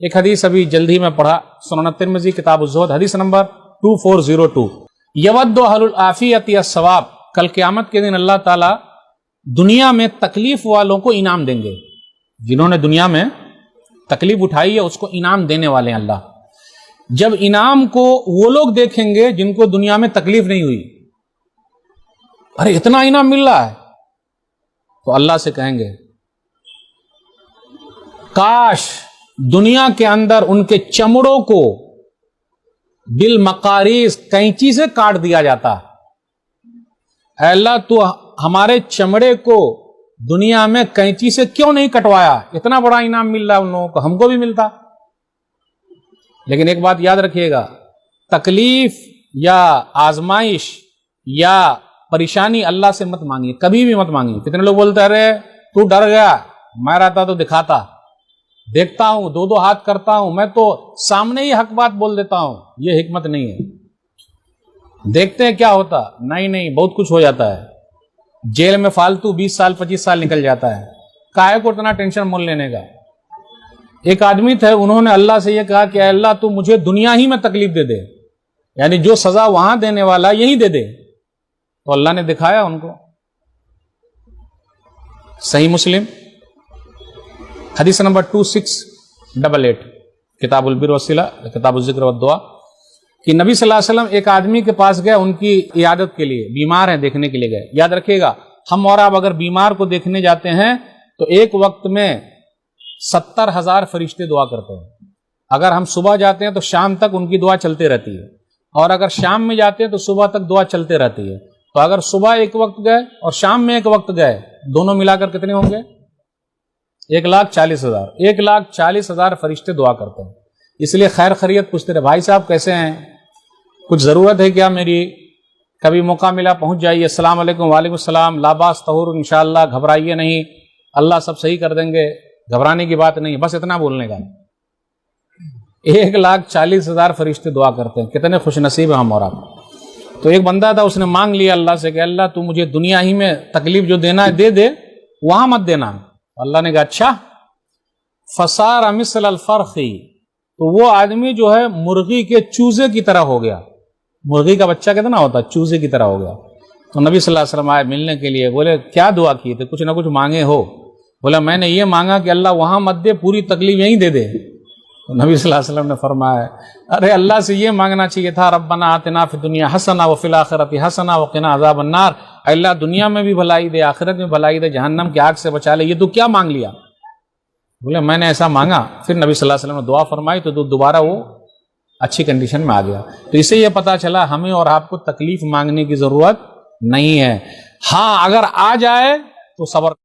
ایک حدیث ابھی جلدی میں پڑھا، سنن ترمذی کتاب الزہد حدیث نمبر 2402، یود اہل العافیۃ الثواب، کل قیامت کے دن اللہ تعالیٰ دنیا میں تکلیف والوں کو انعام دیں گے، جنہوں نے دنیا میں تکلیف اٹھائی ہے اس کو انعام دینے والے ہیں اللہ۔ جب انعام کو وہ لوگ دیکھیں گے جن کو دنیا میں تکلیف نہیں ہوئی، ارے اتنا انعام مل رہا ہے، تو اللہ سے کہیں گے کاش دنیا کے اندر ان کے چمڑوں کو بالمقاریض کینچی سے کاٹ دیا جاتا۔ اے اللہ تو ہمارے چمڑے کو دنیا میں کینچی سے کیوں نہیں کٹوایا، اتنا بڑا انعام مل رہا ہے ان لوگوں کو، ہم کو بھی ملتا۔ لیکن ایک بات یاد رکھیے گا، تکلیف یا آزمائش یا پریشانی اللہ سے مت مانگیے، کبھی بھی مت مانگیے۔ کتنے لوگ بولتے ارے تو ڈر گیا، میں رہتا تو دکھاتا، دیکھتا ہوں دو دو ہاتھ کرتا ہوں، میں تو سامنے ہی حق بات بول دیتا ہوں۔ یہ حکمت نہیں ہے، دیکھتے ہیں کیا ہوتا، نہیں بہت کچھ ہو جاتا ہے، جیل میں فالتو 20 سال 25 سال نکل جاتا ہے، کاہے کو اتنا ٹینشن مول لینے کا۔ ایک آدمی تھے، انہوں نے اللہ سے یہ کہا کہ اے اللہ تو مجھے دنیا ہی میں تکلیف دے دے، یعنی جو سزا وہاں دینے والا یہی دے دے، تو اللہ نے دکھایا ان کو۔ صحیح مسلم حدیث نمبر 2688، کتاب البر والصلہ، کتاب الذکر والدعا، کہ نبی صلی اللہ علیہ وسلم ایک آدمی کے پاس گئے ان کی عیادت کے لیے، بیمار ہیں دیکھنے کے لیے گئے۔ یاد رکھیے گا، ہم اور آپ اگر بیمار کو دیکھنے جاتے ہیں تو ایک وقت میں 70,000 فرشتے دعا کرتے ہیں۔ اگر ہم صبح جاتے ہیں تو شام تک ان کی دعا چلتے رہتی ہے، اور اگر شام میں جاتے ہیں تو صبح تک دعا چلتے رہتی ہے۔ تو اگر صبح ایک وقت گئے اور شام میں ایک وقت گئے، دونوں ملا کر کتنے ہوں گے؟ 1,40,000۔ 1,40,000 فرشتے دعا کرتے ہیں۔ اس لیے خیر خیریت پوچھتے رہے، بھائی صاحب کیسے ہیں، کچھ ضرورت ہے کیا میری؟ کبھی موقع ملا پہنچ جائیے، السلام علیکم، وعلیکم السلام، لاباس طہور انشاءاللہ، گھبرائیے نہیں، اللہ سب صحیح کر دیں گے، گھبرانے کی بات نہیں، بس اتنا بولنے کا۔ 1,40,000 فرشتے دعا کرتے ہیں، کتنے خوش نصیب ہیں ہم اور آپ۔ تو ایک بندہ تھا، اس نے مانگ لیا اللہ سے کہ اللہ تو مجھے دنیا ہی میں تکلیف جو دینا ہے دے دے، وہاں مت دینا۔ اللہ نے کہا اچھا، فصار مثل الفرخ، تو وہ آدمی جو ہے مرغی کے چوزے کی طرح ہو گیا۔ مرغی کا بچہ کتنا ہوتا ہے، چوزے کی طرح ہو گیا۔ تو نبی صلی اللہ علیہ وسلم آئے ملنے کے لیے، بولے کیا دعا کی تھی، کچھ نہ کچھ مانگے ہو؟ بولا میں نے یہ مانگا کہ اللہ وہاں مت دے، پوری تکلیف یہیں دے دے۔ تو نبی صلی اللہ علیہ وسلم نے فرمایا ارے اللہ سے یہ مانگنا چاہیے تھا، ربنا آتنا فی الدنیا حسنہ وفی الآخرۃ حسنہ وقنا عذاب النار، اللہ دنیا میں بھی بھلائی دے، آخرت میں بھلائی دے، جہنم کی آگ سے بچا لے، یہ تو کیا مانگ لیا؟ بولے میں نے ایسا مانگا۔ پھر نبی صلی اللہ علیہ وسلم نے دعا فرمائی تو دوبارہ وہ اچھی کنڈیشن میں آ گیا۔ تو اسے یہ پتا چلا ہمیں اور آپ کو تکلیف مانگنے کی ضرورت نہیں ہے، ہاں اگر آ جائے تو صبر